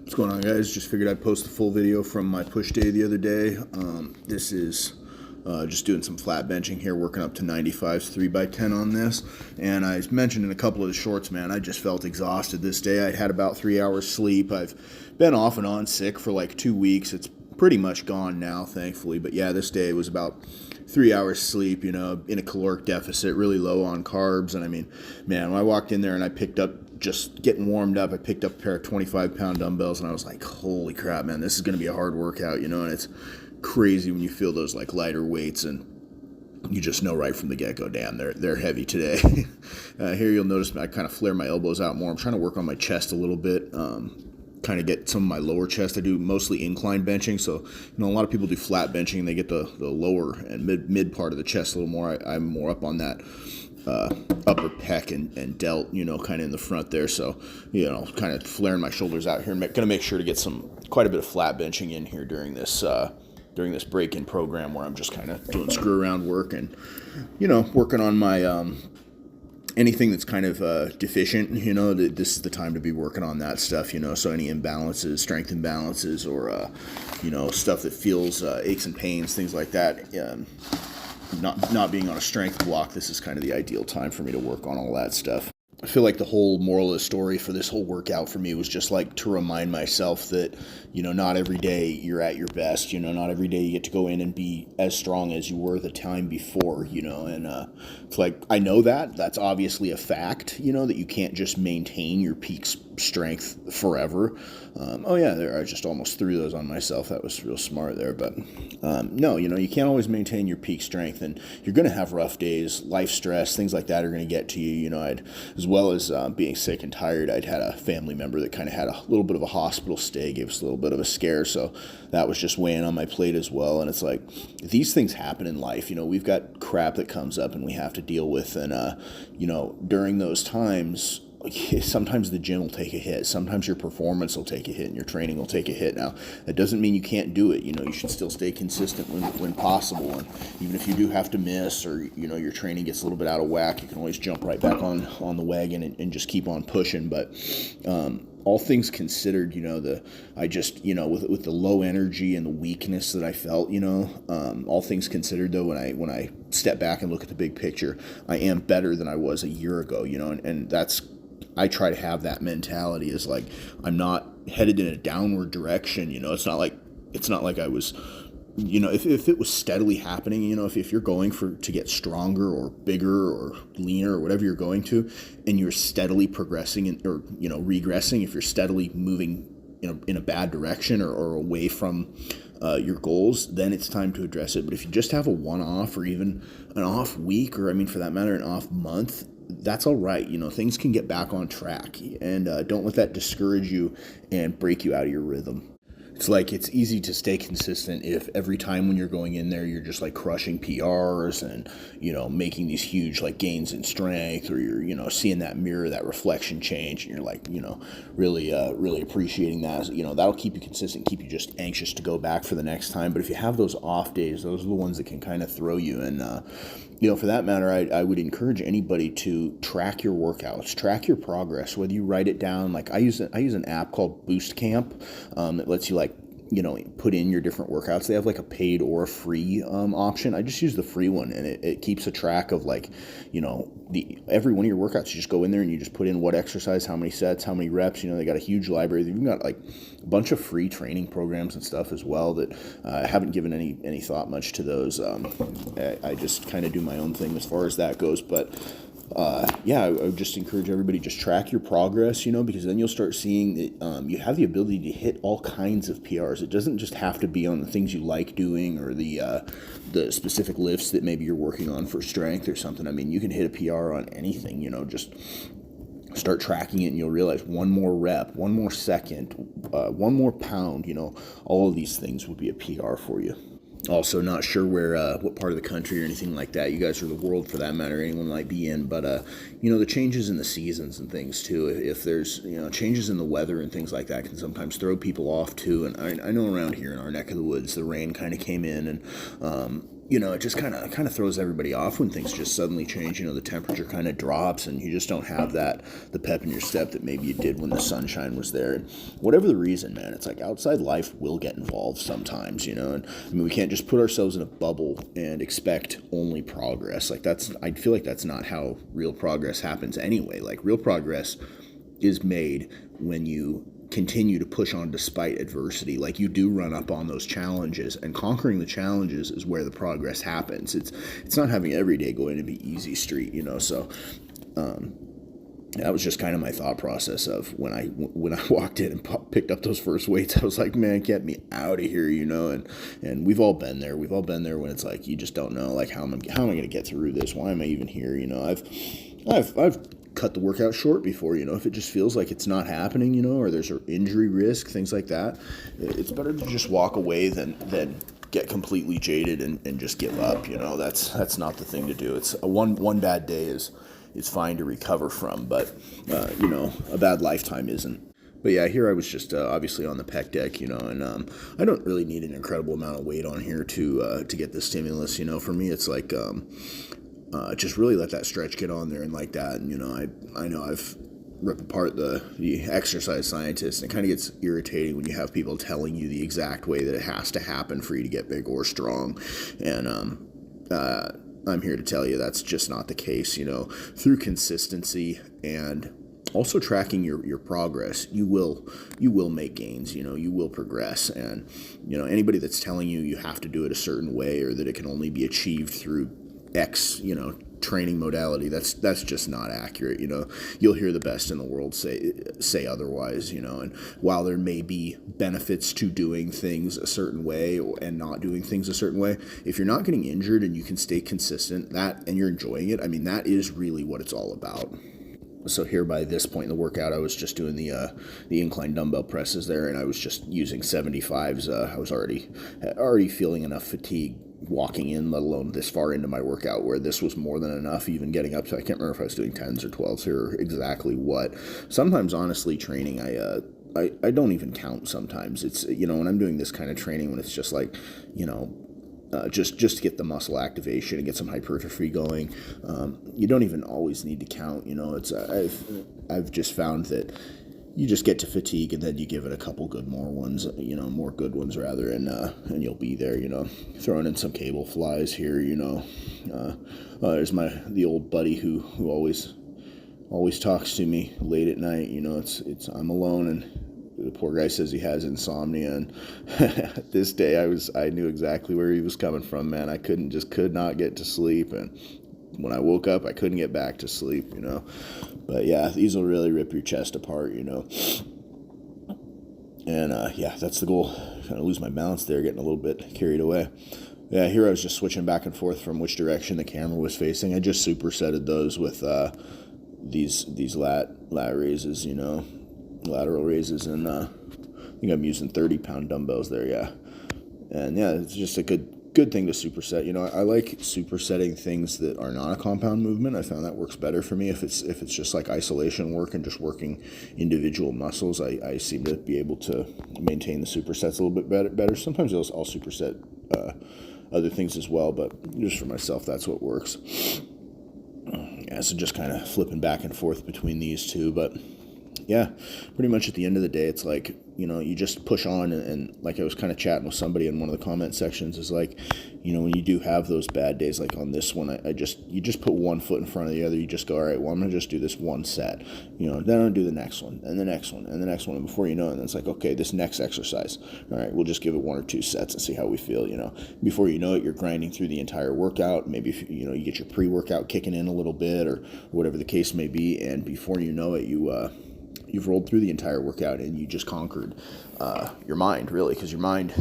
What's going on, guys? Just figured I'd post the full video from my push day the other day. This is just doing some flat benching here, working up to 95s 3x10 on this. And I mentioned in a couple of the shorts, man, I just felt exhausted this day. I had about 3 hours sleep. I've been off and on sick for like 2 weeks. It's pretty much gone now, thankfully. But yeah, this day was about 3 hours sleep, you know, in a caloric deficit, really low on carbs. And I mean, man, when I walked in there and I picked up, just getting warmed up, I picked up a pair of 25-pound dumbbells and I was like, holy crap, man, this is going to be a hard workout, you know. And it's crazy when you feel those like lighter weights and you just know right from the get-go, damn, they're heavy today. Here you'll notice I kind of flare my elbows out more. I'm trying to work on my chest a little bit, kind of get some of my lower chest. I do mostly incline benching, so you know, a lot of people do flat benching and they get the lower and mid part of the chest a little more. I'm more up on that upper pec and delt, you know, kind of in the front there. So, you know, kind of flaring my shoulders out here. I'm gonna make sure to get quite a bit of flat benching in here during this break-in program where I'm just kind of doing screw around work and, you know, working on my anything that's kind of deficient, you know. This is the time to be working on that stuff, you know. So any imbalances, strength imbalances, or you know, stuff that feels aches and pains, things like that. Not being on a strength block, this is kind of the ideal time for me to work on all that stuff. I feel like the whole moral of the story for this whole workout for me was just like to remind myself that, you know, not every day you're at your best, you know, not every day you get to go in and be as strong as you were the time before, you know. And it's like, I know that's obviously a fact, you know, that you can't just maintain your peak strength forever. Oh yeah, I just almost threw those on myself. That was real smart there. But no, you know, you can't always maintain your peak strength, and you're going to have rough days. Life stress, things like that are going to get to you. You know, as well as being sick and tired, I'd had a family member that kind of had a little bit of a hospital stay, gave us a little bit of a scare, so that was just weighing on my plate as well. And it's like, these things happen in life. You know, we've got crap that comes up and we have to deal with, and you know, during those times, sometimes the gym will take a hit. Sometimes your performance will take a hit and your training will take a hit. Now, that doesn't mean you can't do it. You know, you should still stay consistent when possible. And even if you do have to miss, or, you know, your training gets a little bit out of whack, you can always jump right back on the wagon and just keep on pushing. But all things considered, you know, I just, you know, with the low energy and the weakness that I felt, you know, all things considered, though, when I step back and look at the big picture, I am better than I was a year ago, you know, and that's, I try to have that mentality, is like, I'm not headed in a downward direction, you know. It's not like I was, you know, if it was steadily happening, you know, if you're going to get stronger or bigger or leaner or whatever you're going to, and you're steadily progressing or, you know, regressing, if you're steadily moving, you know, in a bad direction or away from your goals, then it's time to address it. But if you just have a one-off or even an off week, or I mean, for that matter, an off month, that's all right. You know, things can get back on track, and don't let that discourage you and break you out of your rhythm. It's like, it's easy to stay consistent if every time when you're going in there, you're just like crushing PRs and, you know, making these huge like gains in strength, or you're, you know, seeing that mirror, that reflection change, and you're like, you know, really appreciating that. You know, that'll keep you consistent, keep you just anxious to go back for the next time. But if you have those off days, those are the ones that can kind of throw you. And, you know, for that matter, I would encourage anybody to track your workouts, track your progress, whether you write it down. Like I use an app called Boost Camp that lets you, like, you know, put in your different workouts. They have like a paid or a free option. I just use the free one, and it keeps a track of, like, you know, every one of your workouts. You just go in there and you just put in what exercise, how many sets, how many reps. You know, they got a huge library. They've got like a bunch of free training programs and stuff as well that I haven't given any thought much to those. I just kind of do my own thing as far as that goes. But yeah, I would just encourage everybody, just track your progress, you know, because then you'll start seeing that you have the ability to hit all kinds of PRs. It doesn't just have to be on the things you like doing, or the specific lifts that maybe you're working on for strength or something. I mean, you can hit a PR on anything, you know. Just start tracking it and you'll realize one more rep, one more second, one more pound, you know, all of these things would be a PR for you. Also, not sure what part of the country or anything like that you guys, or the world for that matter, anyone might be in, but you know, the changes in the seasons and things too, if there's, you know, changes in the weather and things like that, can sometimes throw people off too. And I know around here in our neck of the woods, the rain kind of came in, and it just kind of throws everybody off when things just suddenly change. The temperature kind of drops, and you just don't have the pep in your step that maybe you did when the sunshine was there. And whatever the reason, man, it's like outside life will get involved sometimes, and I mean, we can't just put ourselves in a bubble and expect only progress. Like I feel like that's not how real progress happens anyway. Like real progress is made when you continue to push on despite adversity. Like you do run up on those challenges, and conquering the challenges is where the progress happens. It's not having every day going to be easy street, so that was just kind of my thought process of when I walked in and picked up those first weights. I was like, man, get me out of here, and we've all been there. We've all been there when it's like you just don't know, like how am I going to get through this? Why am I even here? I've cut the workout short before, if it just feels like it's not happening, or there's an injury risk, things like that. It's better to just walk away than get completely jaded and just give up. That's not the thing to do. It's one bad day is fine to recover from, but a bad lifetime isn't. But yeah, here I was just obviously on the pec deck, and I don't really need an incredible amount of weight on here to get the stimulus. For me, it's like just really let that stretch get on there and like that. And I know I've ripped apart the exercise scientists, and it kind of gets irritating when you have people telling you the exact way that it has to happen for you to get big or strong. And I'm here to tell you that's just not the case. Through consistency and also tracking your progress, you will make gains. You will progress. And anybody that's telling you have to do it a certain way, or that it can only be achieved through X training modality, that's just not accurate. You'll hear the best in the world say otherwise. And while there may be benefits to doing things a certain way and not doing things a certain way, if you're not getting injured and you can stay consistent, and you're enjoying it, I mean, that is really what it's all about. So here by this point in the workout, I was just doing the incline dumbbell presses there, and I was just using 75s. I was already feeling enough fatigue walking in, let alone this far into my workout, where this was more than enough. Even getting up to, I can't remember if I was doing 10s or 12s here, or exactly what. Sometimes, honestly, training, I don't even count sometimes. It's, when I'm doing this kind of training, when it's just like, just to get the muscle activation and get some hypertrophy going, you don't even always need to count. It's I've just found that you just get to fatigue, and then you give it a couple more good ones rather, and you'll be there. Throwing in some cable flies here. There's the old buddy who always talks to me late at night. It's I'm alone, and the poor guy says he has insomnia, and this day I knew exactly where he was coming from, man. I could not get to sleep, and when I woke up, I couldn't get back to sleep, But yeah, these will really rip your chest apart, And yeah, that's the goal. Kind of lose my balance there, getting a little bit carried away. Yeah, here I was just switching back and forth from which direction the camera was facing. I just supersetted those with these lat raises, lateral raises, and I think I'm using 30-pound dumbbells there, yeah. And yeah, it's just a good thing to superset. I like supersetting things that are not a compound movement. I found that works better for me. If it's just like isolation work and just working individual muscles, I seem to be able to maintain the supersets a little bit better. Sometimes I'll superset other things as well, but just for myself, that's what works. Yeah, so just kind of flipping back and forth between these two, but yeah, pretty much at the end of the day, it's like, you just push on, and like I was kind of chatting with somebody in one of the comment sections, is like, when you do have those bad days, like on this one, you just put one foot in front of the other. You just go, all right, well, I'm going to just do this one set, then I'll do the next one, and the next one, and the next one, and before you know it, it's like, okay, this next exercise, all right, we'll just give it 1 or 2 sets and see how we feel, Before you know it, you're grinding through the entire workout. Maybe, you get your pre-workout kicking in a little bit, or whatever the case may be, and before you know it, you've rolled through the entire workout, and you just conquered your mind, really, because your mind,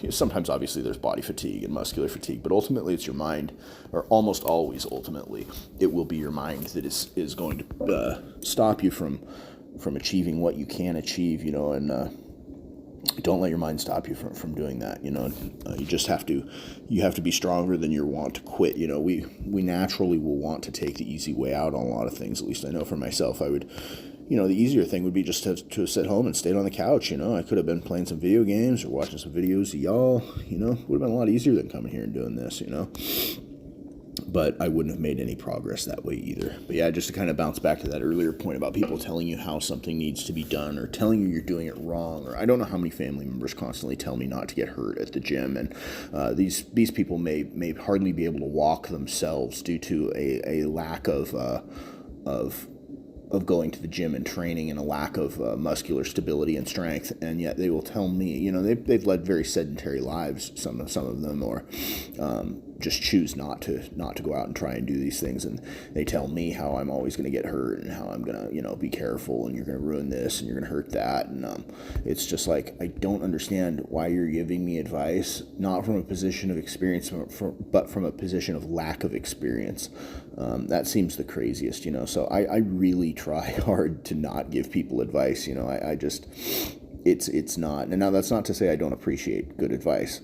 sometimes obviously there's body fatigue and muscular fatigue, but ultimately it's your mind, or almost always ultimately it will be your mind that is going to stop you from achieving what you can achieve, and don't let your mind stop you from doing that. You just have to be stronger than your want to quit. We naturally will want to take the easy way out on a lot of things. At least I know for myself, I would the easier thing would be just to sit home and stayed on the couch. I could have been playing some video games or watching some videos of y'all. Would have been a lot easier than coming here and doing this. But I wouldn't have made any progress that way either. But yeah, just to kind of bounce back to that earlier point about people telling you how something needs to be done or telling you you're doing it wrong, or I don't know how many family members constantly tell me not to get hurt at the gym, and these people may hardly be able to walk themselves due to a lack of going to the gym and training and a lack of muscular stability and strength, and yet they will tell me, they've led very sedentary lives, some of them, or just choose not to go out and try and do these things, and they tell me how I'm always going to get hurt and how I'm going to, be careful, and you're going to ruin this and you're going to hurt that, and it's just like, I don't understand why you're giving me advice, not from a position of experience, but from a position of lack of experience. That seems the craziest, so I really try hard to not give people advice. I just, it's not, and now that's not to say I don't appreciate good advice.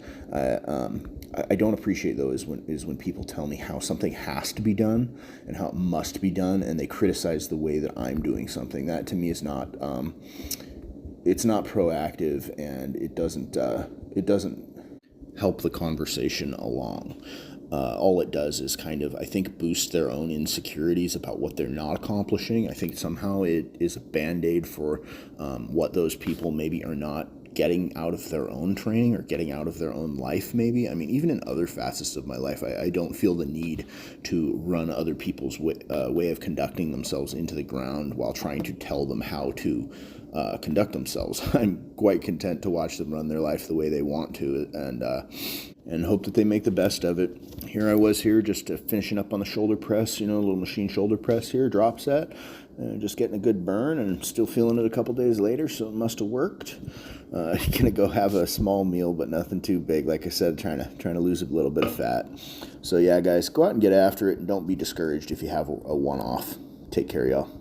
I don't appreciate though is when people tell me how something has to be done and how it must be done, and they criticize the way that I'm doing something. That to me is not, it's not proactive, and it doesn't help the conversation along. All it does is kind of, I think, boost their own insecurities about what they're not accomplishing. I think somehow it is a Band-Aid for what those people maybe are not getting out of their own training or getting out of their own life, maybe. I mean, even in other facets of my life, I don't feel the need to run other people's way of conducting themselves into the ground while trying to tell them how to conduct themselves. I'm quite content to watch them run their life the way they want to, and hope that they make the best of it. Here I was just finishing up on the shoulder press, a little machine shoulder press here, drop set, just getting a good burn, and still feeling it a couple days later, so it must have worked. Gonna go have a small meal, but nothing too big. Like I said, trying to lose a little bit of fat. So yeah, guys, go out and get after it, and don't be discouraged if you have a one-off. Take care, y'all.